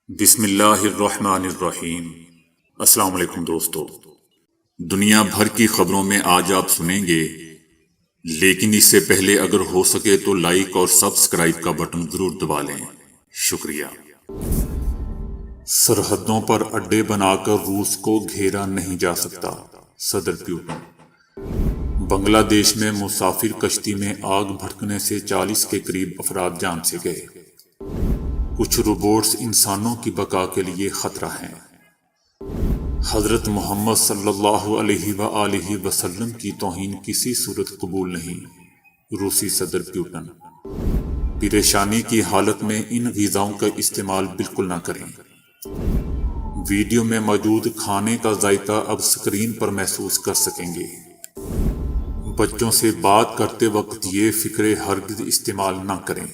بسم اللہ الرحمن الرحیم۔ السلام علیکم دوستو، دنیا بھر کی خبروں میں آج آپ سنیں گے، لیکن اس سے پہلے اگر ہو سکے تو لائک اور سبسکرائب کا بٹن ضرور دبا لیں، شکریہ۔ سرحدوں پر اڈے بنا کر روس کو گھیرا نہیں جا سکتا، صدر پیوٹن۔ بنگلہ دیش میں مسافر کشتی میں آگ بھڑکنے سے 40 کے قریب افراد جان سے گئے۔ کچھ روبوٹس انسانوں کی بقا کے لیے خطرہ ہیں۔ حضرت محمد صلی اللہ علیہ وآلہ وسلم کی توہین کسی صورت قبول نہیں، روسی صدر پیوٹن۔ پریشانی کی حالت میں ان غذاؤں کا استعمال بالکل نہ کریں۔ ویڈیو میں موجود کھانے کا ذائقہ اب سکرین پر محسوس کر سکیں گے۔ بچوں سے بات کرتے وقت یہ فقرے ہرگز استعمال نہ کریں۔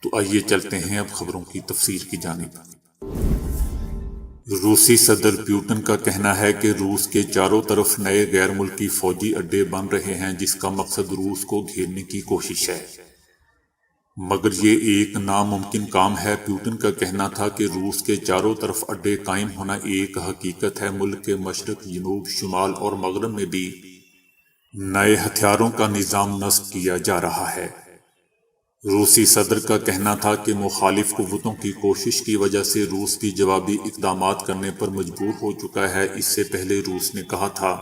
تو آئیے چلتے ہیں اب خبروں کی تفصیل کی جانب۔ روسی صدر پیوٹن کا کہنا ہے کہ روس کے چاروں طرف نئے غیر ملکی فوجی اڈے بن رہے ہیں جس کا مقصد روس کو گھیرنے کی کوشش ہے، مگر یہ ایک ناممکن کام ہے۔ پیوٹن کا کہنا تھا کہ روس کے چاروں طرف اڈے قائم ہونا ایک حقیقت ہے۔ ملک کے مشرق، جنوب، شمال اور مغرب میں بھی نئے ہتھیاروں کا نظام نصب کیا جا رہا ہے۔ روسی صدر کا کہنا تھا کہ مخالف قوتوں کی کوشش کی وجہ سے روس بھی جوابی اقدامات کرنے پر مجبور ہو چکا ہے۔ اس سے پہلے روس نے کہا تھا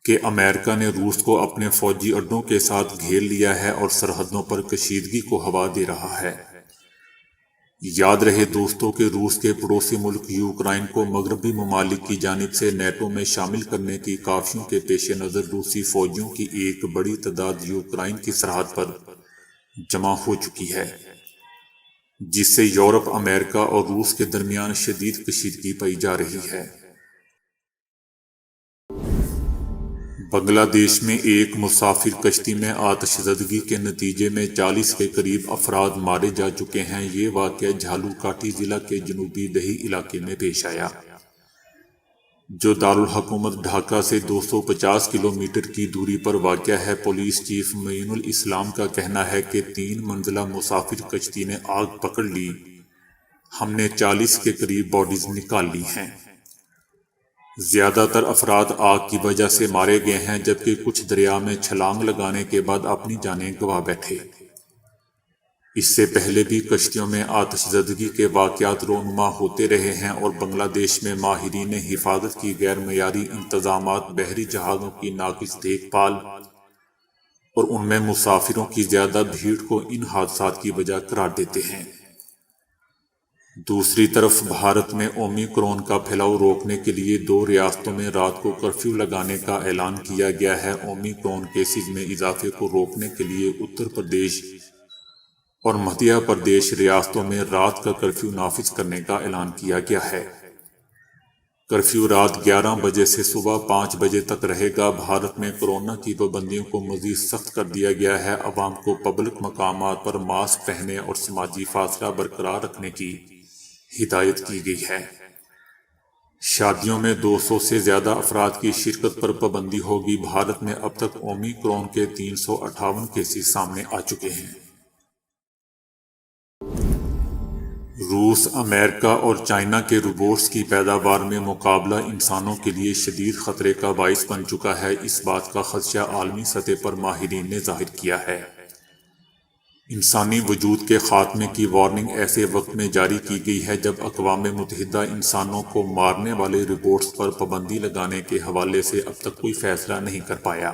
کہ امریکہ نے روس کو اپنے فوجی اڈوں کے ساتھ گھیر لیا ہے اور سرحدوں پر کشیدگی کو ہوا دے رہا ہے۔ یاد رہے دوستو کہ روس کے پڑوسی ملک یوکرائن کو مغربی ممالک کی جانب سے نیٹو میں شامل کرنے کی کاوشوں کے پیش نظر روسی فوجیوں کی ایک بڑی تعداد یوکرائن کی سرحد پر جمع ہو چکی ہے، جس سے یورپ، امریکہ اور روس کے درمیان شدید کشیدگی پائی جا رہی ہے۔ بنگلہ دیش میں ایک مسافر کشتی میں آتش زدگی کے نتیجے میں 40 کے قریب افراد مارے جا چکے ہیں۔ یہ واقعہ جھالو-کاٹھی ضلع کے جنوبی دیہی علاقے میں پیش آیا، جو دارالحکومت ڈھاکہ سے 250 کلومیٹر کی دوری پر واقع ہے۔ پولیس چیف معین الاسلام کا کہنا ہے کہ 3 منزلہ مسافر کشتی نے آگ پکڑ لی۔ ہم نے 40 کے قریب باڈیز نکال لی ہیں۔ زیادہ تر افراد آگ کی وجہ سے مارے گئے ہیں، جبکہ کچھ دریا میں چھلانگ لگانے کے بعد اپنی جانیں گنوا بیٹھے۔ اس سے پہلے بھی کشتیوں میں آتش زدگی کے واقعات رونما ہوتے رہے ہیں اور بنگلہ دیش میں ماہرین حفاظت کی غیر معیاری انتظامات، بحری جہازوں کی ناقص دیکھ بھال اور ان میں مسافروں کی زیادہ بھیڑ کو ان حادثات کی وجہ قرار دیتے ہیں۔ دوسری طرف بھارت میں اومیکرون کا پھیلاؤ روکنے کے لیے 2 ریاستوں میں رات کو کرفیو لگانے کا اعلان کیا گیا ہے۔ اومیکرون کیسز میں اضافے کو روکنے کے لیے اتر پردیش اور مدھیہ پردیش ریاستوں میں رات کا کرفیو نافذ کرنے کا اعلان کیا گیا ہے۔ کرفیو رات 11 بجے سے صبح 5 بجے تک رہے گا۔ بھارت میں کورونا کی پابندیوں کو مزید سخت کر دیا گیا ہے۔ عوام کو پبلک مقامات پر ماسک پہننے اور سماجی فاصلہ برقرار رکھنے کی ہدایت کی گئی ہے۔ شادیوں میں 200 سے زیادہ افراد کی شرکت پر پابندی ہوگی۔ بھارت میں اب تک اومیکرون کے 358 کیسز سامنے آ چکے ہیں۔ روس، امریکہ اور چائنا کے روبوٹس کی پیداوار میں مقابلہ انسانوں کے لیے شدید خطرے کا باعث بن چکا ہے۔ اس بات کا خدشہ عالمی سطح پر ماہرین نے ظاہر کیا ہے۔ انسانی وجود کے خاتمے کی وارننگ ایسے وقت میں جاری کی گئی ہے جب اقوام متحدہ انسانوں کو مارنے والے روبوٹس پر پابندی لگانے کے حوالے سے اب تک کوئی فیصلہ نہیں کر پایا۔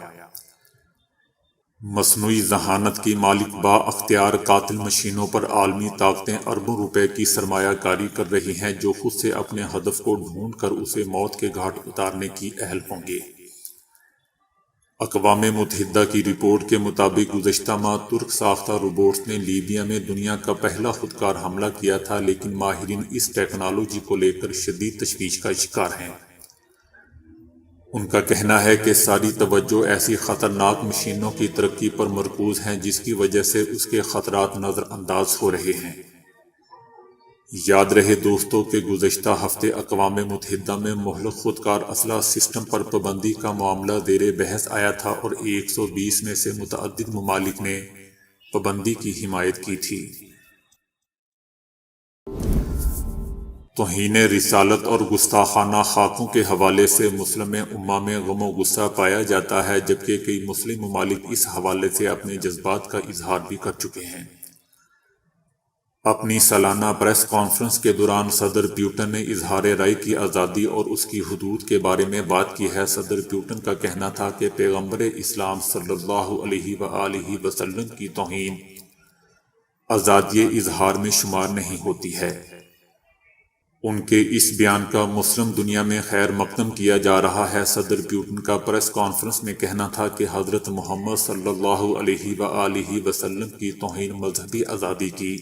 مصنوعی ذہانت کی مالک با اختیار قاتل مشینوں پر عالمی طاقتیں اربوں روپے کی سرمایہ کاری کر رہی ہیں، جو خود سے اپنے ہدف کو ڈھونڈ کر اسے موت کے گھاٹ اتارنے کی اہل ہوں گے۔ اقوام متحدہ کی رپورٹ کے مطابق گزشتہ ماہ ترک ساختہ روبوٹس نے لیبیا میں دنیا کا پہلا خودکار حملہ کیا تھا، لیکن ماہرین اس ٹیکنالوجی کو لے کر شدید تشویش کا شکار ہیں۔ ان کا کہنا ہے کہ ساری توجہ ایسی خطرناک مشینوں کی ترقی پر مرکوز ہے جس کی وجہ سے اس کے خطرات نظر انداز ہو رہے ہیں۔ یاد رہے دوستو کہ گزشتہ ہفتے اقوام متحدہ میں مہلک خودکار اسلحہ سسٹم پر پابندی کا معاملہ زیر بحث آیا تھا اور 120 میں سے متعدد ممالک نے پابندی کی حمایت کی تھی۔ توہین رسالت اور گستاخانہ خاکوں کے حوالے سے مسلم امہ میں غم و غصہ پایا جاتا ہے، جبکہ کئی مسلم ممالک اس حوالے سے اپنے جذبات کا اظہار بھی کر چکے ہیں۔ اپنی سالانہ پریس کانفرنس کے دوران صدر پیوٹن نے اظہار رائے کی آزادی اور اس کی حدود کے بارے میں بات کی ہے۔ صدر پیوٹن کا کہنا تھا کہ پیغمبر اسلام صلی اللہ علیہ وآلہ وسلم کی توہین آزادی اظہار میں شمار نہیں ہوتی ہے۔ ان کے اس بیان کا مسلم دنیا میں خیر مقدم کیا جا رہا ہے۔ صدر پیوٹن کا پریس کانفرنس میں کہنا تھا کہ حضرت محمد صلی اللہ علیہ وآلہ وسلم کی توہین مذہبی آزادی کی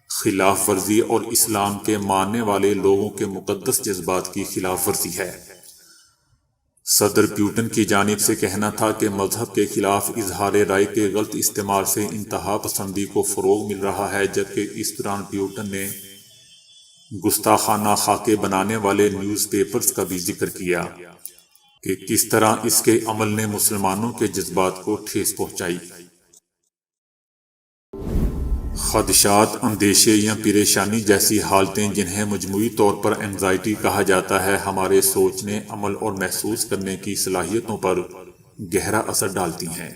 خلاف ورزی اور اسلام کے ماننے والے لوگوں کے مقدس جذبات کی خلاف ورزی ہے۔ صدر پیوٹن کی جانب سے کہنا تھا کہ مذہب کے خلاف اظہار رائے کے غلط استعمال سے انتہا پسندی کو فروغ مل رہا ہے، جبکہ اس دوران پیوٹن نے گستاخانہ خاکے بنانے والے نیوز پیپرز کا بھی ذکر کیا کہ کس طرح اس کے عمل نے مسلمانوں کے جذبات کو ٹھیس پہنچائی۔ خدشات، اندیشے یا پریشانی جیسی حالتیں جنہیں مجموعی طور پر اینگزائٹی کہا جاتا ہے، ہمارے سوچنے، عمل اور محسوس کرنے کی صلاحیتوں پر گہرا اثر ڈالتی ہیں۔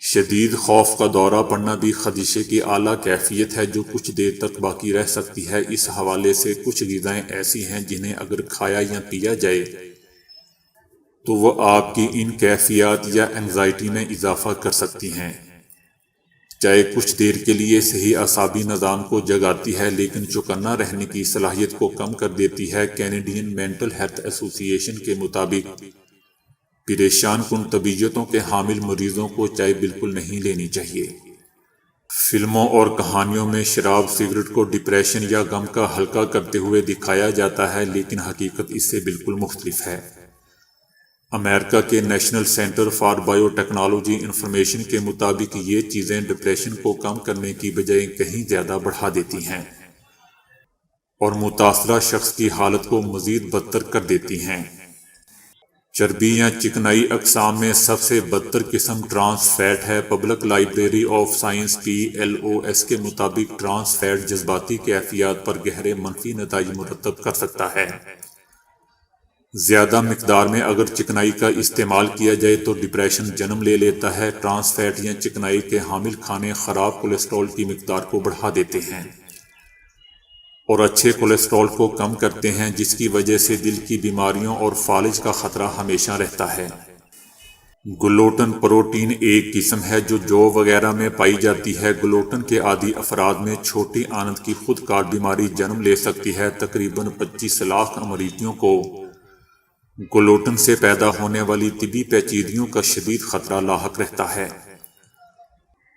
شدید خوف کا دورہ پڑنا بھی خدشے کی اعلیٰ کیفیت ہے جو کچھ دیر تک باقی رہ سکتی ہے۔ اس حوالے سے کچھ غذائیں ایسی ہیں جنہیں اگر کھایا یا پیا جائے تو وہ آپ کی ان کیفیات یا اینگزائٹی میں اضافہ کر سکتی ہیں۔ چائے کچھ دیر کے لیے صحیح اعصابی نظام کو جگاتی ہے لیکن چوکنا رہنے کی صلاحیت کو کم کر دیتی ہے۔ کینیڈین مینٹل ہیلتھ ایسوسی ایشن کے مطابق پریشان کن طبیعتوں کے حامل مریضوں کو چائے بالکل نہیں لینی چاہیے۔ فلموں اور کہانیوں میں شراب سگریٹ کو ڈپریشن یا غم کا ہلکا کرتے ہوئے دکھایا جاتا ہے، لیکن حقیقت اس سے بالکل مختلف ہے۔ امریکہ کے national centre for bio technology information کے مطابق یہ چیزیں ڈپریشن کو کم کرنے کی بجائے کہیں زیادہ بڑھا دیتی ہیں اور متاثرہ شخص کی حالت کو مزید بدتر کر دیتی ہیں۔ چربی یا چکنائی اقسام میں سب سے بدتر قسم ٹرانس فیٹ ہے۔ Public library of science PLOS کے مطابق ٹرانس فیٹ جذباتی کیفیات پر گہرے منفی نتائج مرتب کر سکتا ہے۔ زیادہ مقدار میں اگر چکنائی کا استعمال کیا جائے تو ڈپریشن جنم لے لیتا ہے۔ ٹرانس فیٹ یا چکنائی کے حامل کھانے خراب کولیسٹرول کی مقدار کو بڑھا دیتے ہیں اور اچھے کولیسٹرول کو کم کرتے ہیں، جس کی وجہ سے دل کی بیماریوں اور فالج کا خطرہ ہمیشہ رہتا ہے۔ گلوٹن پروٹین ایک قسم ہے جو جو وغیرہ میں پائی جاتی ہے۔ گلوٹن کے عادی افراد میں چھوٹی آنت کی خود کار بیماری جنم لے سکتی ہے۔ تقریباً 25 لاکھ امریکیوں کو گلوٹن سے پیدا ہونے والی طبی پیچیدگیوں کا شدید خطرہ لاحق رہتا ہے۔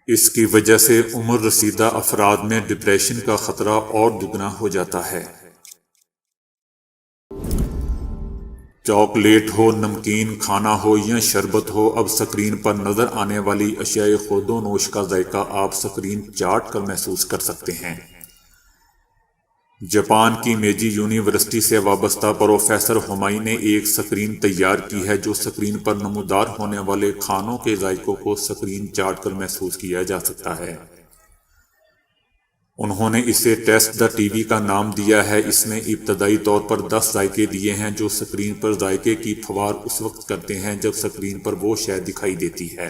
اس کی وجہ سے عمر رسیدہ افراد میں ڈپریشن کا خطرہ اور دگنا ہو جاتا ہے۔ چاکلیٹ ہو، نمکین کھانا ہو یا شربت ہو، اب سکرین پر نظر آنے والی اشیاء خورد و نوش کا ذائقہ آپ سکرین چاٹ کر محسوس کر سکتے ہیں۔ جاپان کی میجی یونیورسٹی سے وابستہ پروفیسر ہومائی نے ایک سکرین تیار کی ہے جو سکرین پر نمودار ہونے والے کھانوں کے ذائقوں کو سکرین چاٹ کر محسوس کیا جا سکتا ہے۔ انہوں نے اسے ٹیسٹ دا ٹی وی کا نام دیا ہے۔ اس میں ابتدائی طور پر 10 ذائقے دیے ہیں جو سکرین پر ذائقے کی پھوار اس وقت کرتے ہیں جب سکرین پر وہ شے دکھائی دیتی ہے،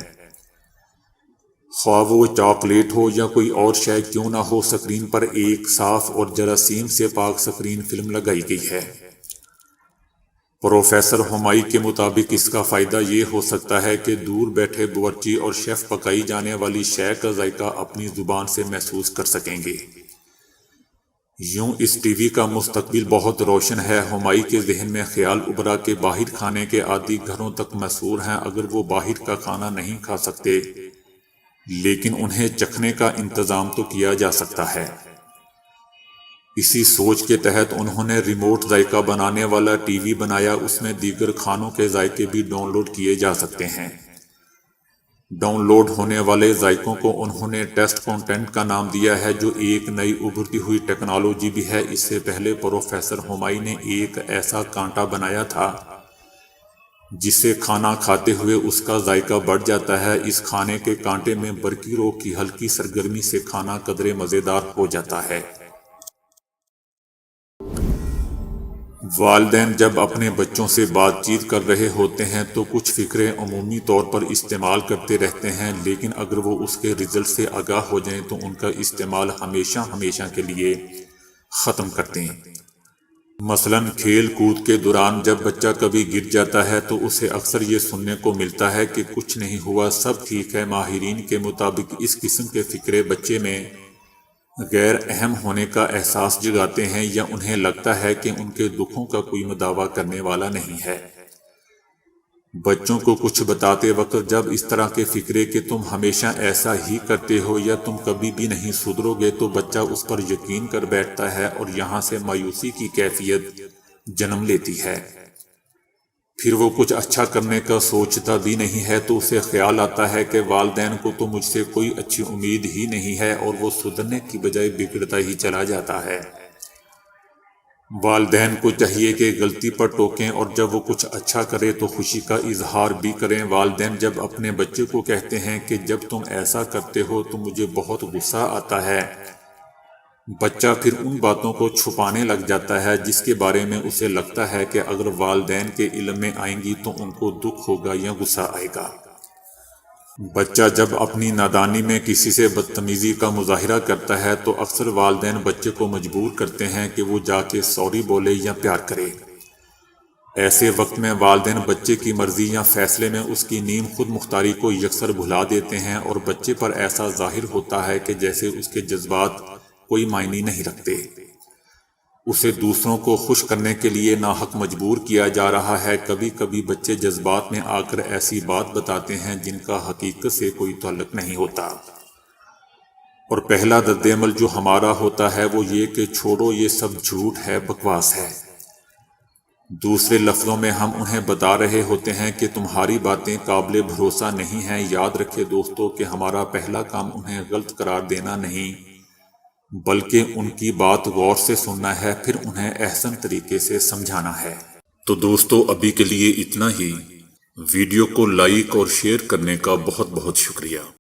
خواہ وہ چاکلیٹ ہو یا کوئی اور شے کیوں نہ ہو۔ سکرین پر ایک صاف اور جراثیم سے پاک سکرین فلم لگائی گئی ہے۔ پروفیسر ہومائی کے مطابق اس کا فائدہ یہ ہو سکتا ہے کہ دور بیٹھے باورچی اور شیف پکائی جانے والی شے کا ذائقہ اپنی زبان سے محسوس کر سکیں گے۔ یوں اس ٹی وی کا مستقبل بہت روشن ہے۔ ہومائی کے ذہن میں خیال ابھرا کہ باہر کھانے کے عادی گھروں تک محصور ہیں۔ اگر وہ باہر کا کھانا نہیں کھا سکتے لیکن انہیں چکھنے کا انتظام تو کیا جا سکتا ہے۔ اسی سوچ کے تحت انہوں نے ریموٹ ذائقہ بنانے والا ٹی وی بنایا۔ اس میں دیگر کھانوں کے ذائقے بھی ڈاؤن لوڈ کیے جا سکتے ہیں۔ ڈاؤن لوڈ ہونے والے ذائقوں کو انہوں نے ٹیسٹ کانٹینٹ کا نام دیا ہے، جو ایک نئی ابھرتی ہوئی ٹیکنالوجی بھی ہے۔ اس سے پہلے پروفیسر ہومائی نے ایک ایسا کانٹا بنایا تھا جسے کھانا کھاتے ہوئے اس کا ذائقہ بڑھ جاتا ہے۔ اس کھانے کے کانٹے میں برقی رو کی ہلکی سرگرمی سے کھانا قدرے مزیدار ہو جاتا ہے۔ والدین جب اپنے بچوں سے بات چیت کر رہے ہوتے ہیں تو کچھ فکریں عمومی طور پر استعمال کرتے رہتے ہیں، لیکن اگر وہ اس کے رزلٹ سے آگاہ ہو جائیں تو ان کا استعمال ہمیشہ کے لیے ختم کرتے ہیں۔ مثلاً کھیل کود کے دوران جب بچہ کبھی گر جاتا ہے تو اسے اکثر یہ سننے کو ملتا ہے کہ کچھ نہیں ہوا، سب ٹھیک ہے۔ ماہرین کے مطابق اس قسم کے فکرے بچے میں غیر اہم ہونے کا احساس جگاتے ہیں، یا انہیں لگتا ہے کہ ان کے دکھوں کا کوئی مداوع کرنے والا نہیں ہے۔ بچوں کو کچھ بتاتے وقت جب اس طرح کے فکرے کہ تم ہمیشہ ایسا ہی کرتے ہو یا تم کبھی بھی نہیں سدھرو گے تو بچہ اس پر یقین کر بیٹھتا ہے اور یہاں سے مایوسی کی کیفیت جنم لیتی ہے۔ پھر وہ کچھ اچھا کرنے کا سوچتا بھی نہیں ہے تو اسے خیال آتا ہے کہ والدین کو تو مجھ سے کوئی اچھی امید ہی نہیں ہے، اور وہ سدھرنے کی بجائے بگڑتا ہی چلا جاتا ہے۔ والدین کو چاہیے کہ غلطی پر ٹوکیں، اور جب وہ کچھ اچھا کرے تو خوشی کا اظہار بھی کریں۔ والدین جب اپنے بچے کو کہتے ہیں کہ جب تم ایسا کرتے ہو تو مجھے بہت غصہ آتا ہے، بچہ پھر ان باتوں کو چھپانے لگ جاتا ہے جس کے بارے میں اسے لگتا ہے کہ اگر والدین کے علم میں آئیں گی تو ان کو دکھ ہوگا یا غصہ آئے گا۔ بچہ جب اپنی نادانی میں کسی سے بدتمیزی کا مظاہرہ کرتا ہے تو اکثر والدین بچے کو مجبور کرتے ہیں کہ وہ جا کے سوری بولے یا پیار کرے۔ ایسے وقت میں والدین بچے کی مرضی یا فیصلے میں اس کی نیم خود مختاری کو یکسر بھلا دیتے ہیں، اور بچے پر ایسا ظاہر ہوتا ہے کہ جیسے اس کے جذبات کوئی معنی نہیں رکھتے۔ اسے دوسروں کو خوش کرنے کے لیے ناحق مجبور کیا جا رہا ہے۔ کبھی کبھی بچے جذبات میں آ کر ایسی بات بتاتے ہیں جن کا حقیقت سے کوئی تعلق نہیں ہوتا، اور پہلا رد عمل جو ہمارا ہوتا ہے وہ یہ کہ چھوڑو، یہ سب جھوٹ ہے، بکواس ہے۔ دوسرے لفظوں میں ہم انہیں بتا رہے ہوتے ہیں کہ تمہاری باتیں قابل بھروسہ نہیں ہیں۔ یاد رکھے دوستو کہ ہمارا پہلا کام انہیں غلط قرار دینا نہیں، بلکہ ان کی بات غور سے سننا ہے، پھر انہیں احسن طریقے سے سمجھانا ہے۔ تو دوستو ابھی کے لیے اتنا ہی۔ ویڈیو کو لائک اور شیئر کرنے کا بہت بہت شکریہ۔